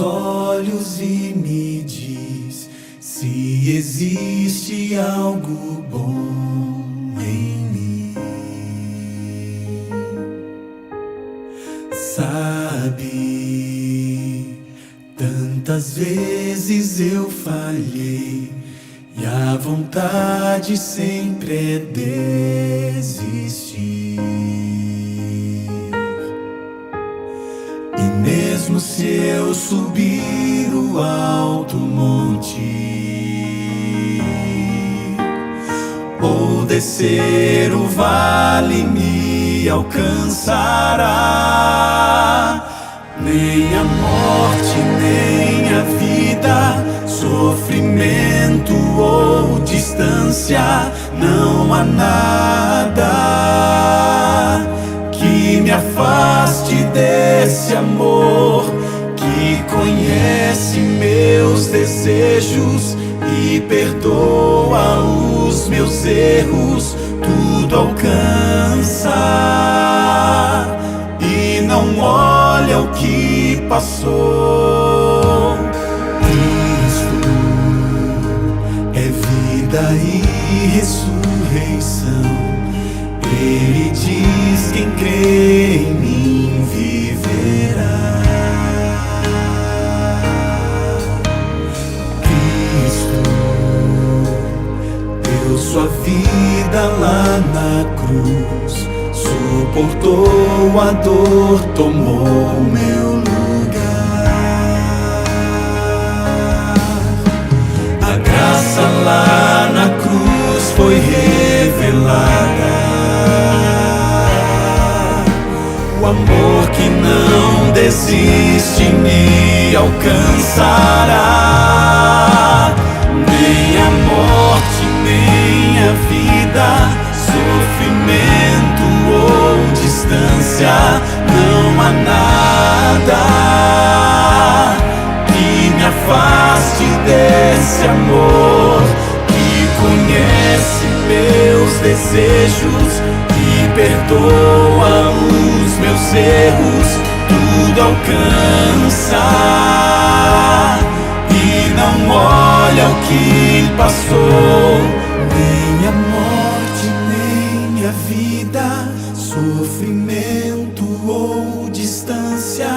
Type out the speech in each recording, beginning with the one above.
olhos e me diz se existe algo bom em mim. Sabe, tantas vezes eu falhei e a vontade sempre é desistir. E mesmo se eu subir o alto monte ou descer o vale, me alcançará. Nem a morte, nem a vida, sofrimento ou distância, não há nada que me afaste desse amor que conhece meus desejos e perdoa os meus erros. Tudo alcança e não olha o que passou. Cristo é vida e ressurreição. Ele diz: quem crê em mim viverá. Cristo deu sua vida lá na cruz, suportou a dor, tomou meu lugar. A graça lá na cruz foi revelada. O amor que não desiste me alcançará. Nem a morte, nem a vida, sofrimento ou distância, não há nada que me afaste desse amor que conhece meus desejos e perdoa os meus erros. Tudo alcança e não olha o que passou. Nem a morte, nem a vida, sofrimento ou distância,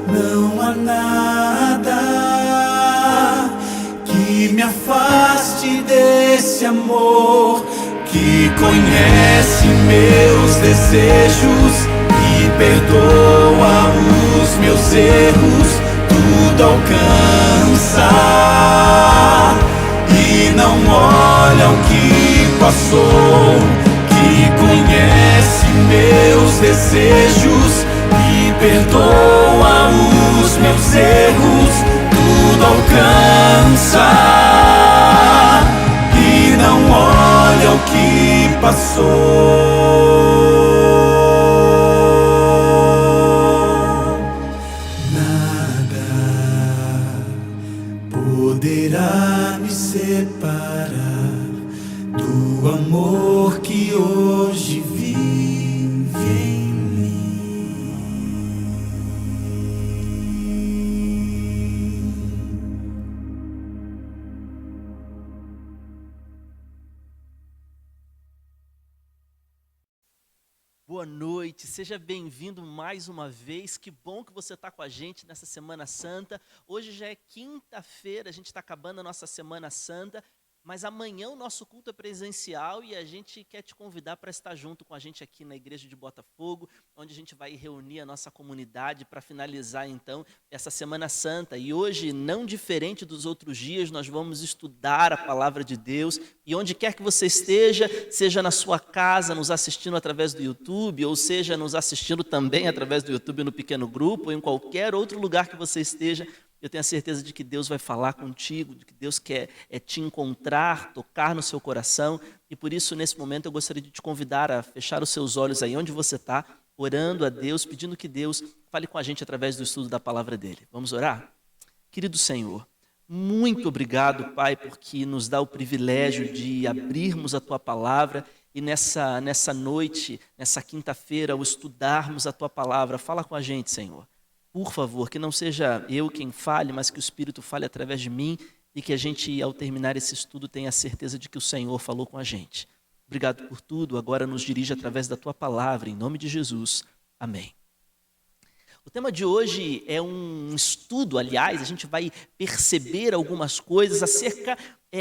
não há nada que me afaste desse amor que conhece meus desejos e perdoa os meus erros. Tudo alcança e não olha o que passou, que conhece meus desejos e perdoa os meus erros. Tudo alcança e não olha o que passou. Nada poderá me separar do amor que hoje vive em mim. Boa noite, seja bem-vindo mais uma vez. Que bom que você está com a gente nessa Semana Santa. Hoje já é quinta-feira, a gente está acabando a nossa Semana Santa, mas amanhã o nosso culto é presencial e a gente quer te convidar para estar junto com a gente aqui na Igreja de Botafogo, onde a gente vai reunir a nossa comunidade para finalizar então essa Semana Santa. E hoje, não diferente dos outros dias, nós vamos estudar a Palavra de Deus. E onde quer que você esteja, seja na sua casa, nos assistindo através do YouTube, ou seja, nos assistindo também através do YouTube no pequeno grupo, ou em qualquer outro lugar que você esteja, eu tenho a certeza de que Deus vai falar contigo, de que Deus quer te encontrar, tocar no seu coração. E por isso, nesse momento, eu gostaria de te convidar a fechar os seus olhos aí onde você está, orando a Deus, pedindo que Deus fale com a gente através do estudo da palavra dele. Vamos orar? Querido Senhor, muito obrigado, Pai, porque nos dá o privilégio de abrirmos a Tua palavra e nessa noite, nessa quinta-feira, ao estudarmos a Tua palavra. Fala com a gente, Senhor. por favor, que não seja eu quem fale, mas que o Espírito fale através de mim e que a gente, ao terminar esse estudo, tenha a certeza de que o Senhor falou com a gente. Obrigado por tudo, agora nos dirige através da Tua palavra, em nome de Jesus. Amém. O tema de hoje é um estudo, aliás, a gente vai perceber algumas coisas acerca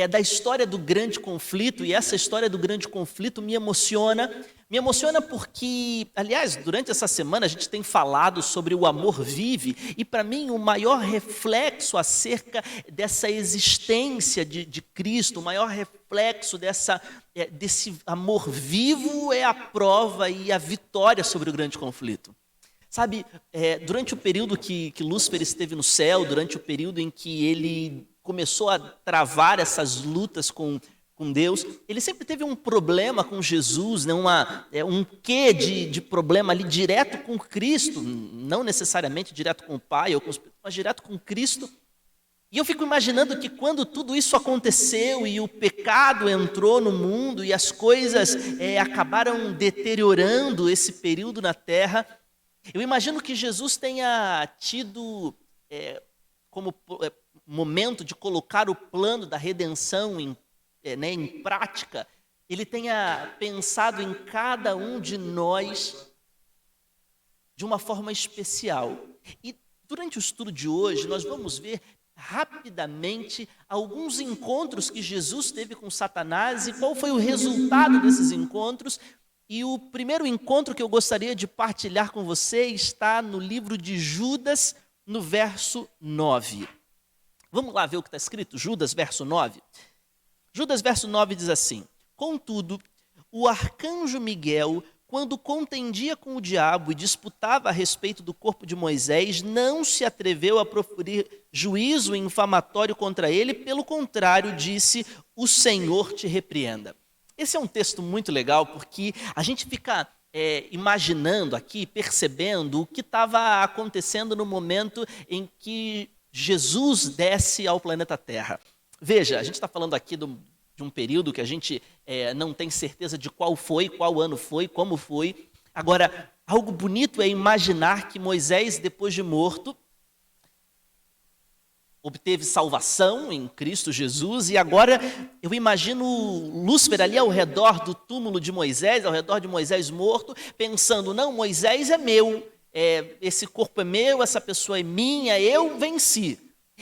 da história do grande conflito, e essa história do grande conflito me emociona porque, aliás, durante essa semana a gente tem falado sobre o amor vive, e para mim o maior reflexo acerca dessa existência de Cristo, o maior reflexo desse amor vivo é a prova e a vitória sobre o grande conflito. Sabe, durante o período que Lúcifer esteve no céu, durante o período em que ele começou a travar essas lutas com Deus, ele sempre teve um problema com Jesus, né? Um quê de problema ali direto com Cristo, não necessariamente direto com o Pai, mas direto com Cristo. E eu fico imaginando que quando tudo isso aconteceu e o pecado entrou no mundo e as coisas acabaram deteriorando esse período na Terra, eu imagino que Jesus tenha tido como momento de colocar o plano da redenção em prática, ele tenha pensado em cada um de nós de uma forma especial. E durante o estudo de hoje, nós vamos ver rapidamente alguns encontros que Jesus teve com Satanás e qual foi o resultado desses encontros. E o primeiro encontro que eu gostaria de partilhar com você está no livro de Judas, no verso 9. Vamos lá ver o que está escrito, Judas, verso 9. Judas, verso 9 diz assim: Contudo, o arcanjo Miguel, quando contendia com o diabo e disputava a respeito do corpo de Moisés, não se atreveu a proferir juízo infamatório contra ele, pelo contrário, disse: O Senhor te repreenda. Esse é um texto muito legal porque a gente fica imaginando aqui, percebendo o que estava acontecendo no momento em que Jesus desce ao planeta Terra. Veja, a gente está falando aqui de um período que a gente não tem certeza de qual foi, qual ano foi, como foi. Agora, algo bonito é imaginar que Moisés, depois de morto, obteve salvação em Cristo Jesus, e agora eu imagino Lúcifer ali ao redor do túmulo de Moisés, ao redor de Moisés morto, pensando: não, Moisés é meu, esse corpo é meu, essa pessoa é minha, eu venci.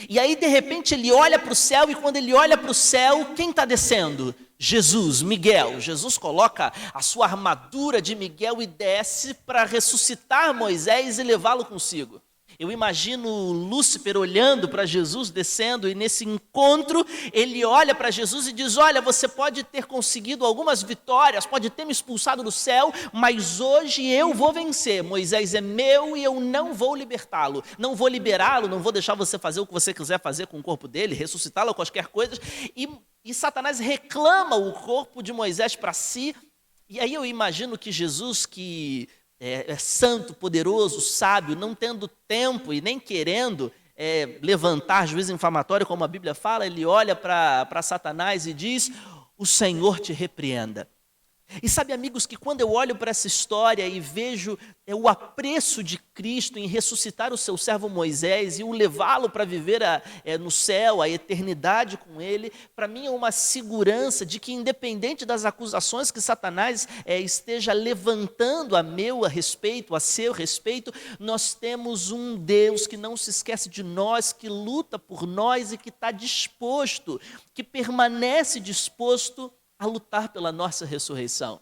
E aí, de repente, ele olha para o céu, e quando ele olha para o céu, quem está descendo? Jesus, Miguel. Jesus coloca a sua armadura de Miguel e desce para ressuscitar Moisés e levá-lo consigo. Eu imagino Lúcifer olhando para Jesus descendo, e nesse encontro ele olha para Jesus e diz: olha, você pode ter conseguido algumas vitórias, pode ter me expulsado do céu, mas hoje eu vou vencer. Moisés é meu e eu não vou libertá-lo, não vou liberá-lo, não vou deixar você fazer o que você quiser fazer com o corpo dele, ressuscitá-lo ou quaisquer coisas. E Satanás reclama o corpo de Moisés para si. E aí eu imagino que Jesus, que é santo, poderoso, sábio, não tendo tempo e nem querendo levantar juízo infamatório, como a Bíblia fala, ele olha para Satanás e diz: o Senhor te repreenda. E sabe, amigos, que quando eu olho para essa história e vejo o apreço de Cristo em ressuscitar o seu servo Moisés e o levá-lo para viver no céu, a eternidade com ele, para mim é uma segurança de que, independente das acusações que Satanás esteja levantando a meu respeito, a seu respeito, nós temos um Deus que não se esquece de nós, que luta por nós e que está disposto, que permanece disposto a lutar pela nossa ressurreição.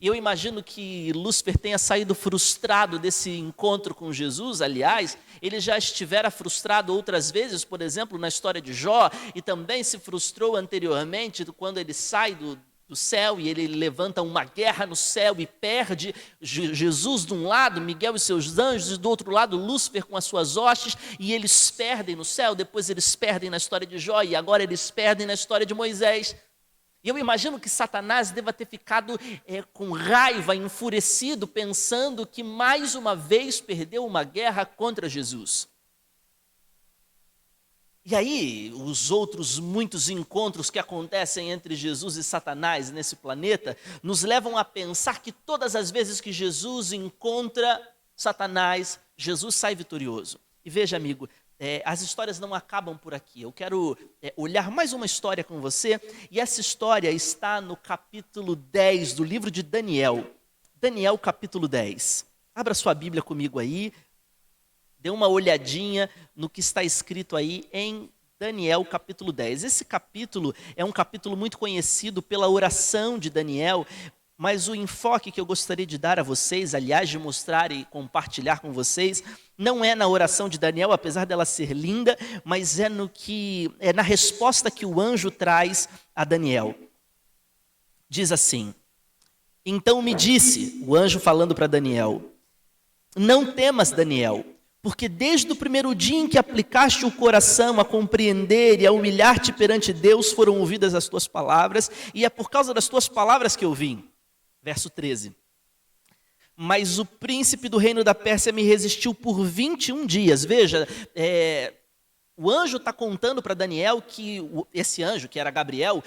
E eu imagino que Lúcifer tenha saído frustrado desse encontro com Jesus. Aliás, ele já estivera frustrado outras vezes, por exemplo, na história de Jó, e também se frustrou anteriormente quando ele sai do céu e ele levanta uma guerra no céu e perde Jesus de um lado, Miguel e seus anjos, e do outro lado Lúcifer com as suas hostes, e eles perdem no céu, depois eles perdem na história de Jó, e agora eles perdem na história de Moisés. E eu imagino que Satanás deva ter ficado com raiva, enfurecido, pensando que mais uma vez perdeu uma guerra contra Jesus. E aí, os outros muitos encontros que acontecem entre Jesus e Satanás nesse planeta, nos levam a pensar que todas as vezes que Jesus encontra Satanás, Jesus sai vitorioso. E veja, amigo, as histórias não acabam por aqui. Eu quero olhar mais uma história com você, e essa história está no capítulo 10 do livro de Daniel. Daniel, capítulo 10. Abra sua Bíblia comigo aí, dê uma olhadinha no que está escrito aí em Daniel, capítulo 10. Esse capítulo é um capítulo muito conhecido pela oração de Daniel, mas o enfoque que eu gostaria de dar a vocês, aliás, de mostrar e compartilhar com vocês, não é na oração de Daniel, apesar dela ser linda, mas é na resposta que o anjo traz a Daniel. Diz assim: então me disse, o anjo falando para Daniel, não temas, Daniel, porque desde o primeiro dia em que aplicaste o coração a compreender e a humilhar-te perante Deus, foram ouvidas as tuas palavras, e é por causa das tuas palavras que eu vim. Verso 13. Mas o príncipe do reino da Pérsia me resistiu por 21 dias. Veja, o anjo está contando para Daniel que esse anjo, que era Gabriel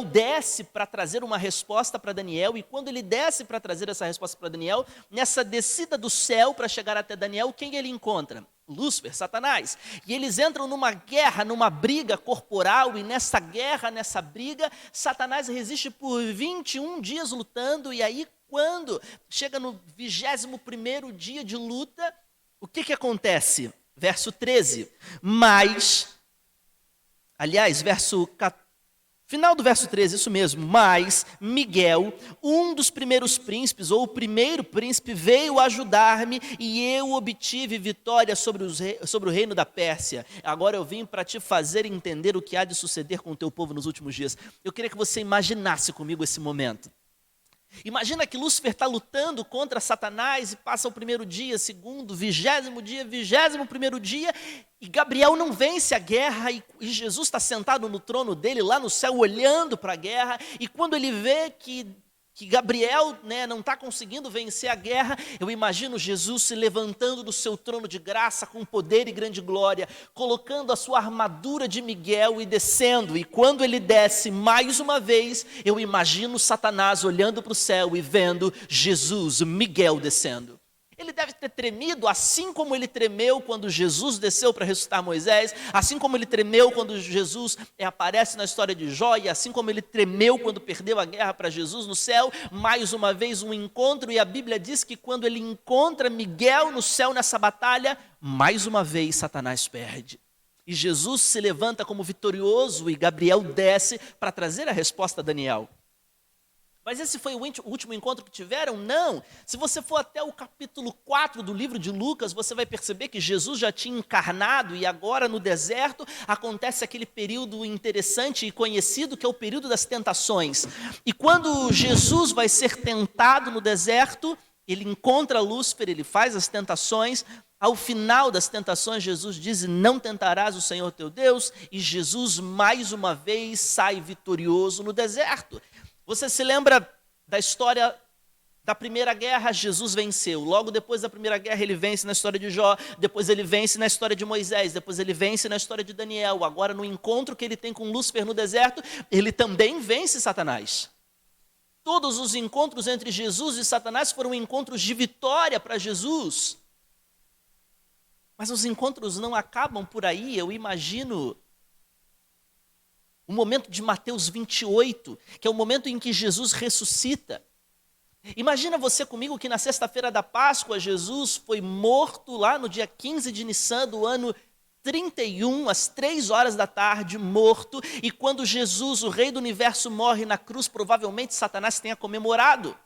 desce para trazer uma resposta para Daniel, e quando ele desce para trazer essa resposta para Daniel, nessa descida do céu para chegar até Daniel, quem ele encontra? Lúcifer, Satanás. E eles entram numa guerra, numa briga corporal, e nessa guerra, nessa briga, Satanás resiste por 21 dias lutando, e aí quando chega no 21º dia de luta, o que acontece? Verso 13, final do verso 13, isso mesmo, mas Miguel, um dos primeiros príncipes, ou o primeiro príncipe, veio ajudar-me e eu obtive vitória sobre o reino da Pérsia. Agora eu vim para te fazer entender o que há de suceder com o teu povo nos últimos dias. Eu queria que você imaginasse comigo esse momento. Imagina que Lúcifer está lutando contra Satanás e passa o primeiro dia, segundo, 20º dia, 21º dia, e Gabriel não vence a guerra, e Jesus está sentado no trono dele lá no céu olhando para a guerra, e quando ele vê que Gabriel não está conseguindo vencer a guerra, eu imagino Jesus se levantando do seu trono de graça com poder e grande glória, colocando a sua armadura de Miguel e descendo, e quando ele desce mais uma vez, eu imagino Satanás olhando para o céu e vendo Jesus, Miguel, descendo. Ele deve ter tremido, assim como ele tremeu quando Jesus desceu para ressuscitar Moisés, assim como ele tremeu quando Jesus aparece na história de Jó, e assim como ele tremeu quando perdeu a guerra para Jesus no céu. Mais uma vez um encontro, e a Bíblia diz que quando ele encontra Miguel no céu nessa batalha, mais uma vez Satanás perde. E Jesus se levanta como vitorioso, e Gabriel desce para trazer a resposta a Daniel. Mas esse foi o último encontro que tiveram? Não. Se você for até o capítulo 4 do livro de Lucas, você vai perceber que Jesus já tinha encarnado, e agora no deserto acontece aquele período interessante e conhecido, que é o período das tentações. E quando Jesus vai ser tentado no deserto, ele encontra Lúcifer, ele faz as tentações. Ao final das tentações, Jesus diz: não tentarás o Senhor teu Deus, e Jesus mais uma vez sai vitorioso no deserto. Você se lembra da história da primeira guerra? Jesus venceu. Logo depois da primeira guerra, ele vence na história de Jó. Depois ele vence na história de Moisés. Depois ele vence na história de Daniel. Agora, no encontro que ele tem com Lúcifer no deserto, ele também vence Satanás. Todos os encontros entre Jesus e Satanás foram encontros de vitória para Jesus. Mas os encontros não acabam por aí. Eu imagino o momento de Mateus 28, que é o momento em que Jesus ressuscita. Imagina você comigo que na sexta-feira da Páscoa, Jesus foi morto lá no dia 15 de Nissan do ano 31, às 3 horas da tarde, morto. E quando Jesus, o Rei do Universo, morre na cruz, provavelmente Satanás tenha comemorado.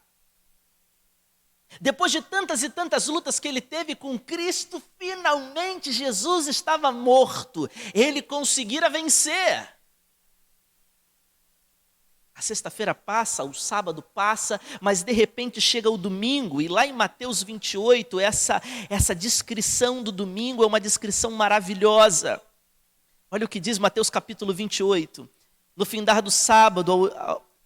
Depois de tantas e tantas lutas que ele teve com Cristo, finalmente Jesus estava morto. Ele conseguira vencer. A sexta-feira passa, o sábado passa, mas de repente chega o domingo, e lá em Mateus 28, essa descrição do domingo é uma descrição maravilhosa. Olha o que diz Mateus capítulo 28. No findar do sábado,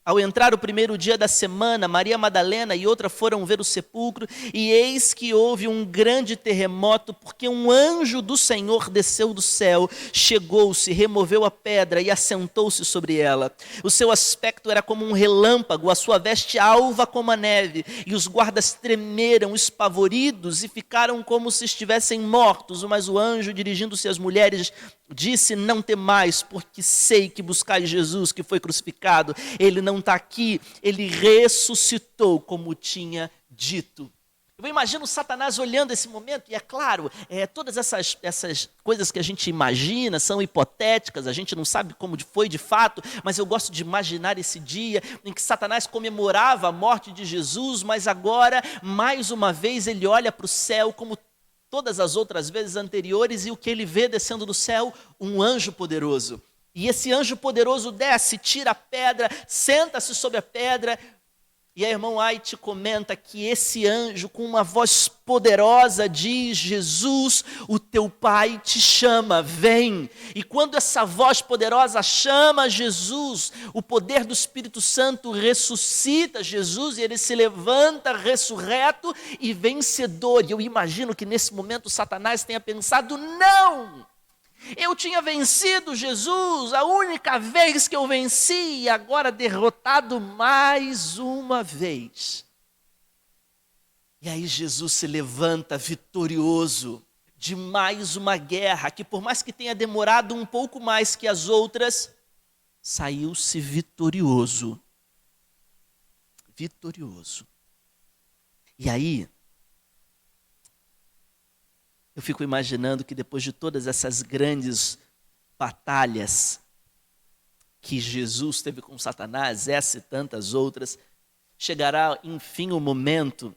Ao entrar o primeiro dia da semana, Maria Madalena e outra foram ver o sepulcro, e eis que houve um grande terremoto, porque um anjo do Senhor desceu do céu, chegou-se, removeu a pedra e assentou-se sobre ela. O seu aspecto era como um relâmpago, a sua veste alva como a neve, e os guardas tremeram, espavoridos, e ficaram como se estivessem mortos. Mas o anjo, dirigindo-se às mulheres, disse: não temais, porque sei que buscais Jesus, que foi crucificado. Ele não está aqui, ele ressuscitou, como tinha dito. Eu imagino Satanás olhando esse momento, e é claro, todas essas coisas que a gente imagina são hipotéticas, a gente não sabe como foi de fato, mas eu gosto de imaginar esse dia em que Satanás comemorava a morte de Jesus, mas agora, mais uma vez, ele olha para o céu como todas as outras vezes anteriores, e o que ele vê descendo do céu? Um anjo poderoso. E esse anjo poderoso desce, tira a pedra, senta-se sobre a pedra, e a irmã White comenta que esse anjo, com uma voz poderosa, diz: Jesus, o teu pai te chama, vem. E quando essa voz poderosa chama Jesus, o poder do Espírito Santo ressuscita Jesus, e ele se levanta ressurreto e vencedor. E eu imagino que nesse momento Satanás tenha pensado: não! Eu tinha vencido Jesus, a única vez que eu venci, e agora derrotado mais uma vez. E aí Jesus se levanta vitorioso de mais uma guerra, que por mais que tenha demorado um pouco mais que as outras, saiu-se vitorioso. Vitorioso. E aí, eu fico imaginando que depois de todas essas grandes batalhas que Jesus teve com Satanás, essa e tantas outras, chegará enfim o momento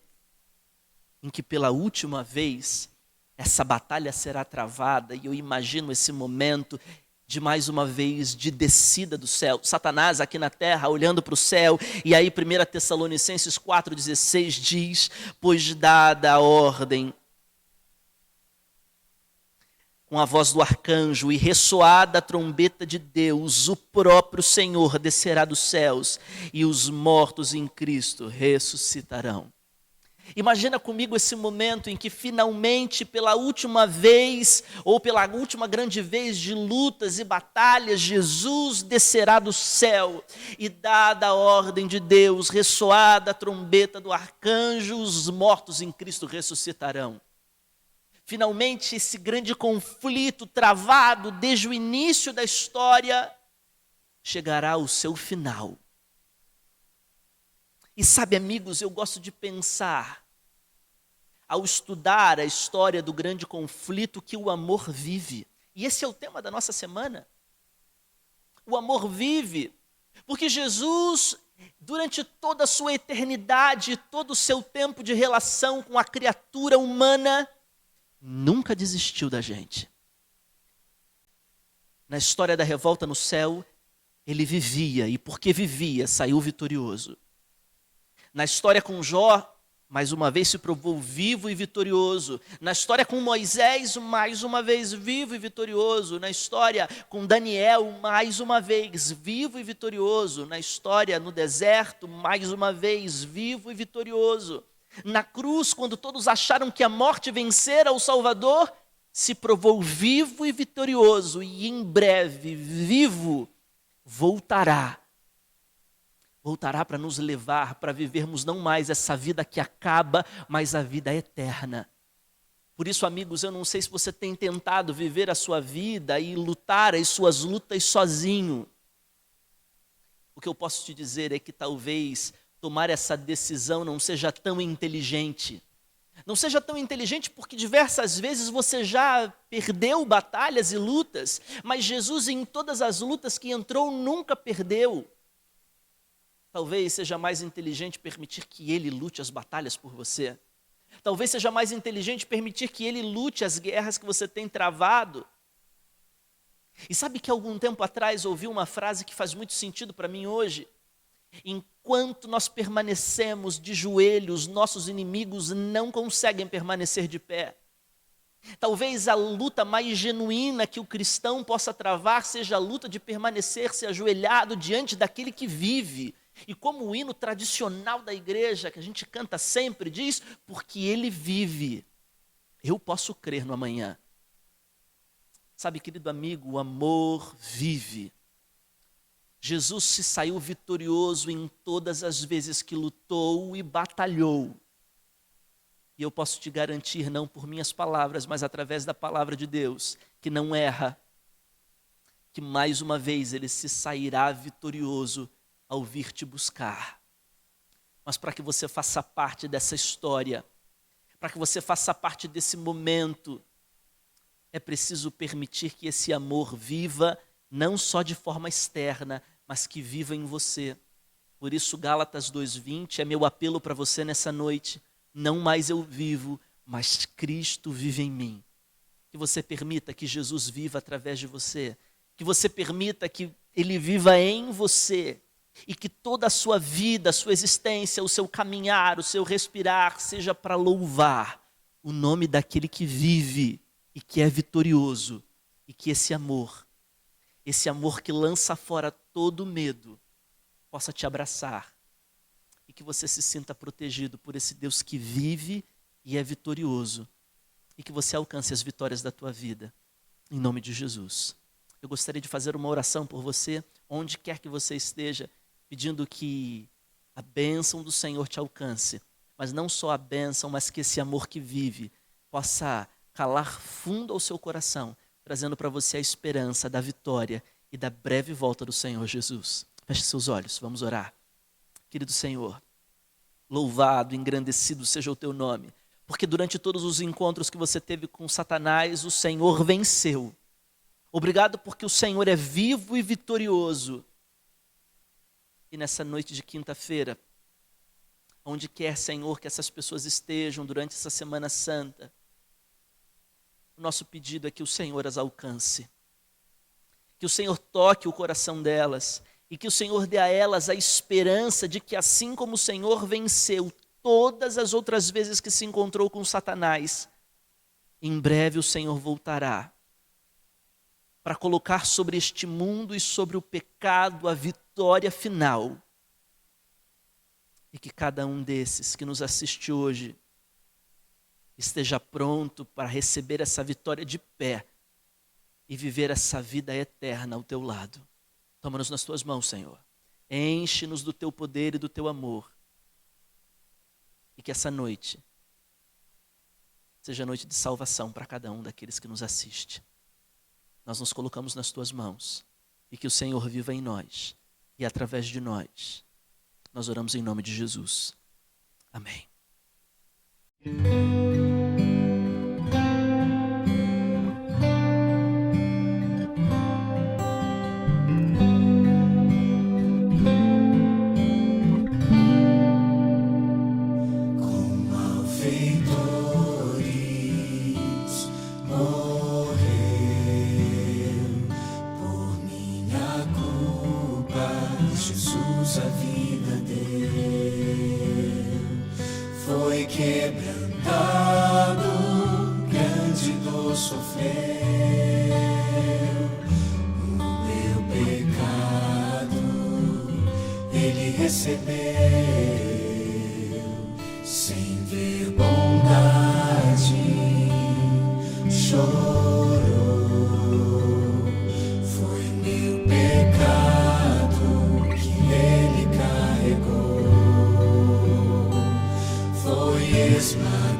em que pela última vez essa batalha será travada, e eu imagino esse momento de mais uma vez de descida do céu. Satanás aqui na terra olhando para o céu, e aí 1 Tessalonicenses 4,16 diz: pois dada a ordem, com a voz do arcanjo e ressoada a trombeta de Deus, o próprio Senhor descerá dos céus, e os mortos em Cristo ressuscitarão. Imagina comigo esse momento em que finalmente, pela última vez, ou pela última grande vez de lutas e batalhas, Jesus descerá do céu, e dada a ordem de Deus, ressoada a trombeta do arcanjo, os mortos em Cristo ressuscitarão. Finalmente, esse grande conflito travado desde o início da história chegará ao seu final. E sabe, amigos, eu gosto de pensar, ao estudar a história do grande conflito, que o amor vive. E esse é o tema da nossa semana. O amor vive, porque Jesus, durante toda a sua eternidade, todo o seu tempo de relação com a criatura humana, nunca desistiu da gente. Na história da revolta no céu, ele vivia, e porque vivia, saiu vitorioso. Na história com Jó, mais uma vez se provou vivo e vitorioso. Na história com Moisés, mais uma vez vivo e vitorioso. Na história com Daniel, mais uma vez vivo e vitorioso. Na história no deserto, mais uma vez vivo e vitorioso. Na cruz, quando todos acharam que a morte vencera o Salvador, se provou vivo e vitorioso, e em breve, vivo, voltará. Voltará para nos levar, para vivermos não mais essa vida que acaba, mas a vida eterna. Por isso, amigos, eu não sei se você tem tentado viver a sua vida e lutar as suas lutas sozinho. O que eu posso te dizer é que talvez tomar essa decisão não seja tão inteligente. Não seja tão inteligente porque diversas vezes você já perdeu batalhas e lutas, mas Jesus, em todas as lutas que entrou, nunca perdeu. Talvez seja mais inteligente permitir que Ele lute as batalhas por você. Talvez seja mais inteligente permitir que Ele lute as guerras que você tem travado. E sabe que algum tempo atrás ouvi uma frase que faz muito sentido para mim hoje? Enquanto nós permanecemos de joelhos, nossos inimigos não conseguem permanecer de pé. Talvez a luta mais genuína que o cristão possa travar seja a luta de permanecer-se ajoelhado diante daquele que vive E como o hino tradicional da igreja, que a gente canta sempre, diz, porque ele vive, eu posso crer no amanhã. Sabe, querido amigo, o amor vive. Jesus se saiu vitorioso em todas as vezes que lutou e batalhou. E eu posso te garantir, não por minhas palavras, mas através da palavra de Deus, que não erra, que mais uma vez ele se sairá vitorioso ao vir te buscar. Mas para que você faça parte dessa história, para que você faça parte desse momento, é preciso permitir que esse amor viva, não só de forma externa, mas que viva em você. Por isso, Gálatas 2:20 é meu apelo para você nessa noite. Não mais eu vivo, mas Cristo vive em mim. Que você permita que Jesus viva através de você. Que você permita que Ele viva em você. E que toda a sua vida, a sua existência, o seu caminhar, o seu respirar, seja para louvar o nome daquele que vive e que é vitorioso. E que esse amor que lança fora todo medo, possa te abraçar. E que você se sinta protegido por esse Deus que vive e é vitorioso. E que você alcance as vitórias da tua vida. Em nome de Jesus. Eu gostaria de fazer uma oração por você, onde quer que você esteja, pedindo que a bênção do Senhor te alcance. Mas não só a bênção, mas que esse amor que vive possa calar fundo ao seu coração, trazendo para você a esperança da vitória e da breve volta do Senhor Jesus. Feche seus olhos, vamos orar. Querido Senhor, louvado, engrandecido seja o teu nome, porque durante todos os encontros que você teve com Satanás, o Senhor venceu. Obrigado porque o Senhor é vivo e vitorioso. E nessa noite de quinta-feira, onde quer, Senhor, que essas pessoas estejam durante essa Semana Santa, o nosso pedido é que o Senhor as alcance, que o Senhor toque o coração delas e que o Senhor dê a elas a esperança de que assim como o Senhor venceu todas as outras vezes que se encontrou com Satanás, em breve o Senhor voltará para colocar sobre este mundo e sobre o pecado a vitória final. E que cada um desses que nos assiste hoje esteja pronto para receber essa vitória de pé e viver essa vida eterna ao teu lado. Toma-nos nas tuas mãos, Senhor. Enche-nos do teu poder e do teu amor. E que essa noite seja noite de salvação para cada um daqueles que nos assiste. Nós nos colocamos nas tuas mãos e que o Senhor viva em nós e através de nós. Nós oramos em nome de Jesus. Amém. Jesus a vida deu, foi quebrantado, grande dor sofreu, o meu pecado ele recebeu, sem ver bondade, chorou, foi meu pecado que ele carregou, foi esmagado